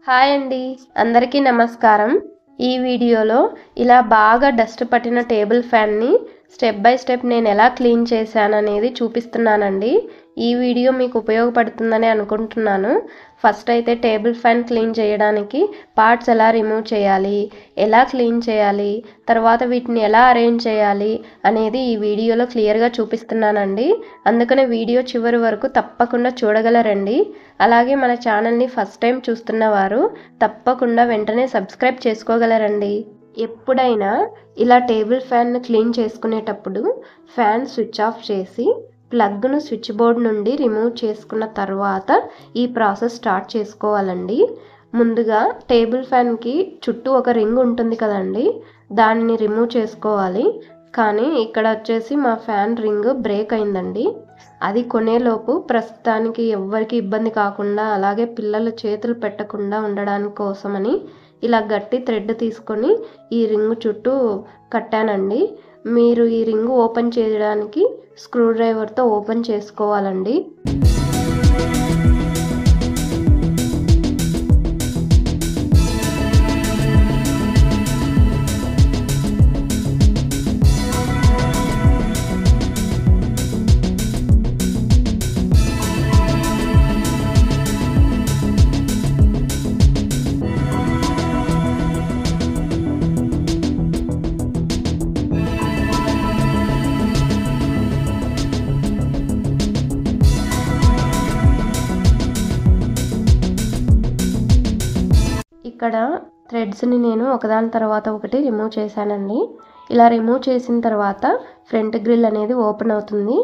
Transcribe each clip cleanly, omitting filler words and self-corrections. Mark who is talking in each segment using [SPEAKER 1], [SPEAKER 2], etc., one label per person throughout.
[SPEAKER 1] Hi అండి, అందరికీ నమస్కారం. ఈ వీడియోలో ఇలా బాగా డస్ట్ పట్టిన టేబుల్ ఫ్యాన్ని స్టెప్ బై స్టెప్ నేను ఎలా క్లీన్ చేశాననేది చూపిస్తున్నానండి. ఈ వీడియో మీకు ఉపయోగపడుతుందని అనుకుంటున్నాను. ఫస్ట్ అయితే టేబుల్ ఫ్యాన్ క్లీన్ చేయడానికి పార్ట్స్ ఎలా రిమూవ్ చేయాలి, ఎలా క్లీన్ చేయాలి, తర్వాత వీటిని ఎలా అరేంజ్ చేయాలి అనేది ఈ వీడియోలో క్లియర్గా చూపిస్తున్నానండి. అందుకనే వీడియో చివరి వరకు తప్పకుండా చూడగలరండి. అలాగే మన ఛానల్ని ఫస్ట్ టైం చూస్తున్న వారు తప్పకుండా వెంటనే సబ్స్క్రైబ్ చేసుకోగలరండి. ఎప్పుడైనా ఇలా టేబుల్ ఫ్యాన్ను క్లీన్ చేసుకునేటప్పుడు ఫ్యాన్ స్విచ్ ఆఫ్ చేసి ప్లగ్ను స్విచ్ బోర్డ్ నుండి రిమూవ్ చేసుకున్న తర్వాత ఈ ప్రాసెస్ స్టార్ట్ చేసుకోవాలండి. ముందుగా టేబుల్ ఫ్యాన్కి చుట్టూ ఒక రింగ్ ఉంటుంది కదండి, దాన్ని రిమూవ్ చేసుకోవాలి. కానీ ఇక్కడ వచ్చేసి మా ఫ్యాన్ రింగ్ బ్రేక్ అయిందండి. అది కొనేలోపు ప్రస్తుతానికి ఎవ్వరికి ఇబ్బంది కాకుండా అలాగే పిల్లలు చేతులు పెట్టకుండా ఉండడానికి కోసమని ఇలా గట్టి థ్రెడ్ తీసుకొని ఈ రింగ్ చుట్టూ కట్టానండి. మీరు ఈ రింగ్ ఓపెన్ చేయడానికి స్క్రూ డ్రైవర్తో ఓపెన్ చేసుకోవాలండి. ఇక్కడ థ్రెడ్స్ని నేను ఒకదాని తర్వాత ఒకటి రిమూవ్ చేశానండి. ఇలా రిమూవ్ చేసిన తర్వాత ఫ్రంట్ గ్రిల్ అనేది ఓపెన్ అవుతుంది.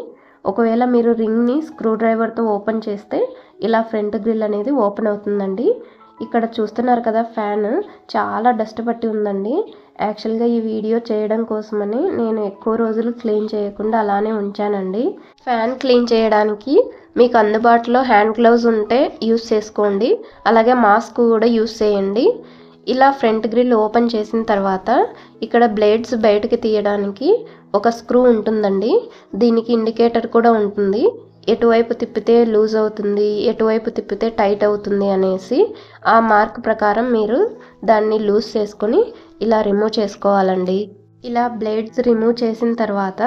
[SPEAKER 1] ఒకవేళ మీరు రింగ్ని స్క్రూ డ్రైవర్తో ఓపెన్ చేస్తే ఇలా ఫ్రంట్ గ్రిల్ అనేది ఓపెన్ అవుతుందండి. ఇక్కడ చూస్తున్నారు కదా, ఫ్యాన్ చాలా డస్ట్ పట్టి ఉందండి. యాక్చువల్గా ఈ వీడియో చేయడం కోసమని నేను ఎక్కువ రోజులు క్లీన్ చేయకుండా అలానే ఉంచానండి. ఫ్యాన్ క్లీన్ చేయడానికి మీకు అందుబాటులో హ్యాండ్ గ్లౌజ్ ఉంటే యూస్ చేసుకోండి, అలాగే మాస్క్ కూడా యూస్ చేయండి. ఇలా ఫ్రంట్ గ్రిల్ ఓపెన్ చేసిన తర్వాత ఇక్కడ బ్లేడ్స్ బయటకి తీయడానికి ఒక స్క్రూ ఉంటుందండి. దీనికి ఇండికేటర్ కూడా ఉంటుంది, ఎటువైపు తిప్పితే లూజ్ అవుతుంది, ఎటువైపు తిప్పితే టైట్ అవుతుంది అనేసి. ఆ మార్క్ ప్రకారం మీరు దాన్ని లూజ్ చేసుకొని ఇలా రిమూవ్ చేసుకోవాలండి. ఇలా బ్లేడ్స్ రిమూవ్ చేసిన తర్వాత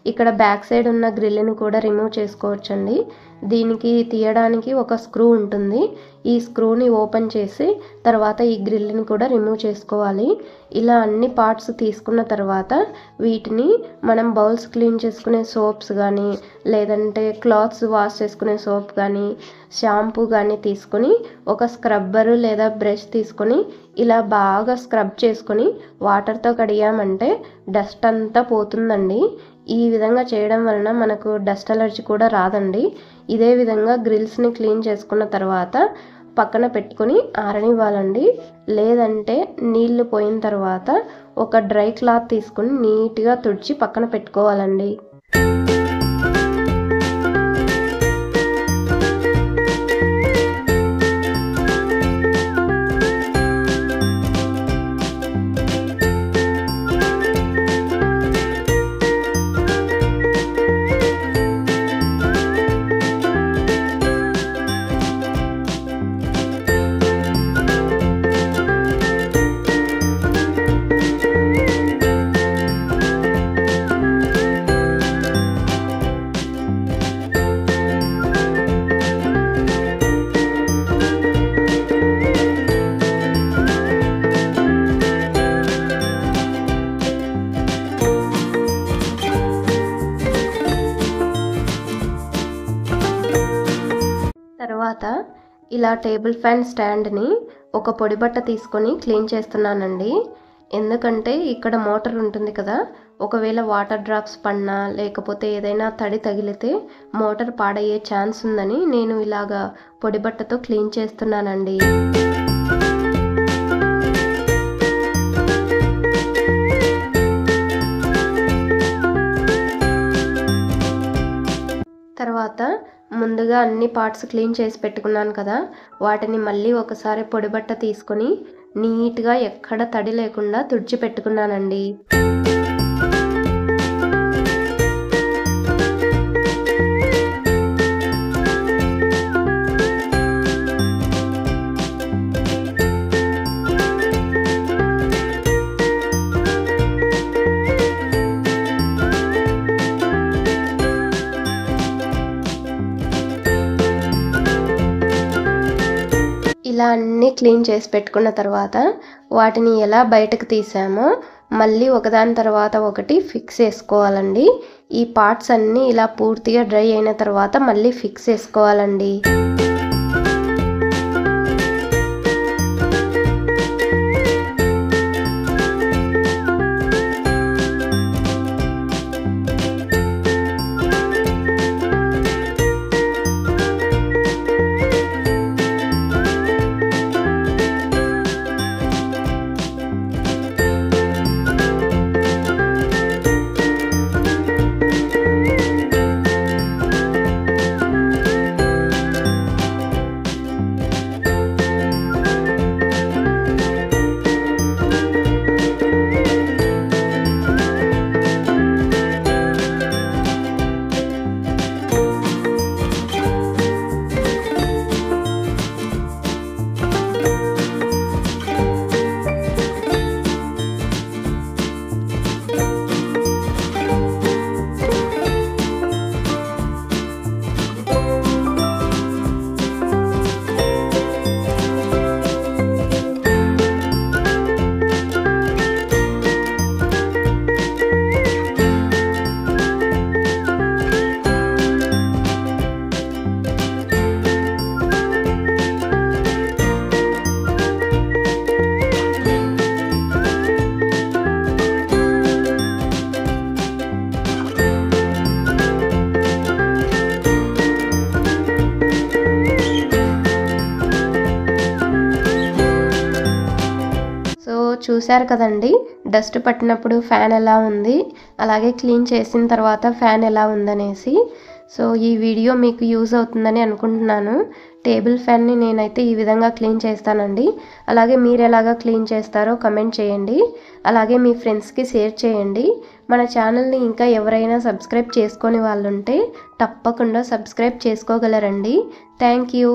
[SPEAKER 1] ఇక్కడ బ్యాక్ సైడ్ ఉన్న గ్రిల్ని కూడా రిమూవ్ చేసుకోవచ్చండి. దీనికి తీయడానికి ఒక స్క్రూ ఉంటుంది. ఈ స్క్రూని ఓపెన్ చేసి తర్వాత ఈ గ్రిల్ని కూడా రిమూవ్ చేసుకోవాలి. ఇలా అన్ని పార్ట్స్ తీసుకున్న తర్వాత వీటిని మనం బౌల్స్ క్లీన్ చేసుకునే సోప్స్ కానీ లేదంటే క్లాత్స్ వాష్ చేసుకునే సోప్ కానీ షాంపూ కానీ తీసుకొని ఒక స్క్రబ్బరు లేదా బ్రష్ తీసుకొని ఇలా బాగా స్క్రబ్ చేసుకొని వాటర్తో కడిగామంటే డస్ట్ అంతా పోతుందండి. ఈ విధంగా చేయడం వలన మనకు డస్ట్ అలర్జీ కూడా రాదండి. ఇదే విధంగా గ్రిల్స్ని క్లీన్ చేసుకున్న తర్వాత పక్కన పెట్టుకొని ఆరనివ్వాలండి. లేదంటే నీళ్లు పోయిన తర్వాత ఒక డ్రై క్లాత్ తీసుకొని నీట్గా తుడిచి పక్కన పెట్టుకోవాలండి. తర్వాత ఇలా టేబుల్ ఫ్యాన్ స్టాండ్ని ఒక పొడి బట్ట తీసుకొని క్లీన్ చేస్తున్నానండి. ఎందుకంటే ఇక్కడ మోటార్ ఉంటుంది కదా, ఒకవేళ వాటర్ డ్రాప్స్ పడినా లేకపోతే ఏదైనా తడి తగిలితే మోటార్ పాడయ్యే ఛాన్స్ ఉందని నేను ఇలాగా పొడి బట్టతో క్లీన్ చేస్తున్నానండి. తర్వాత ముందుగా అన్ని పార్ట్స్ క్లీన్ చేసి పెట్టుకున్నాను కదా, వాటిని మళ్ళీ ఒకసారి పొడి బట్ట తీసుకొని నీట్గా ఎక్కడ తడి లేకుండా తుడిచి పెట్టుకున్నానండి. అన్నీ క్లీన్ చేసి పెట్టుకున్న తర్వాత వాటిని ఎలా బయటకు తీసామో మళ్ళీ ఒకదాని తర్వాత ఒకటి ఫిక్స్ చేసుకోవాలండి. ఈ పార్ట్స్ అన్నీ ఇలా పూర్తిగా డ్రై అయిన తర్వాత మళ్ళీ ఫిక్స్ చేసుకోవాలండి. చూశారు కదండి డస్ట్ పట్టినప్పుడు ఫ్యాన్ ఎలా ఉంది, అలాగే క్లీన్ చేసిన తర్వాత ఫ్యాన్ ఎలా ఉందనేసి. సో ఈ వీడియో మీకు యూజ్ అవుతుందని అనుకుంటున్నాను. టేబుల్ ఫ్యాన్ని నేనైతే ఈ విధంగా క్లీన్ చేస్తానండి. అలాగే మీరు ఎలాగా క్లీన్ చేస్తారో కమెంట్ చేయండి. అలాగే మీ ఫ్రెండ్స్కి షేర్ చేయండి. మన ఛానల్ని ఇంకా ఎవరైనా సబ్స్క్రైబ్ చేసుకొని వాళ్ళు ఉంటే తప్పకుండా సబ్స్క్రైబ్ చేసుకోగలరండి. Thank you.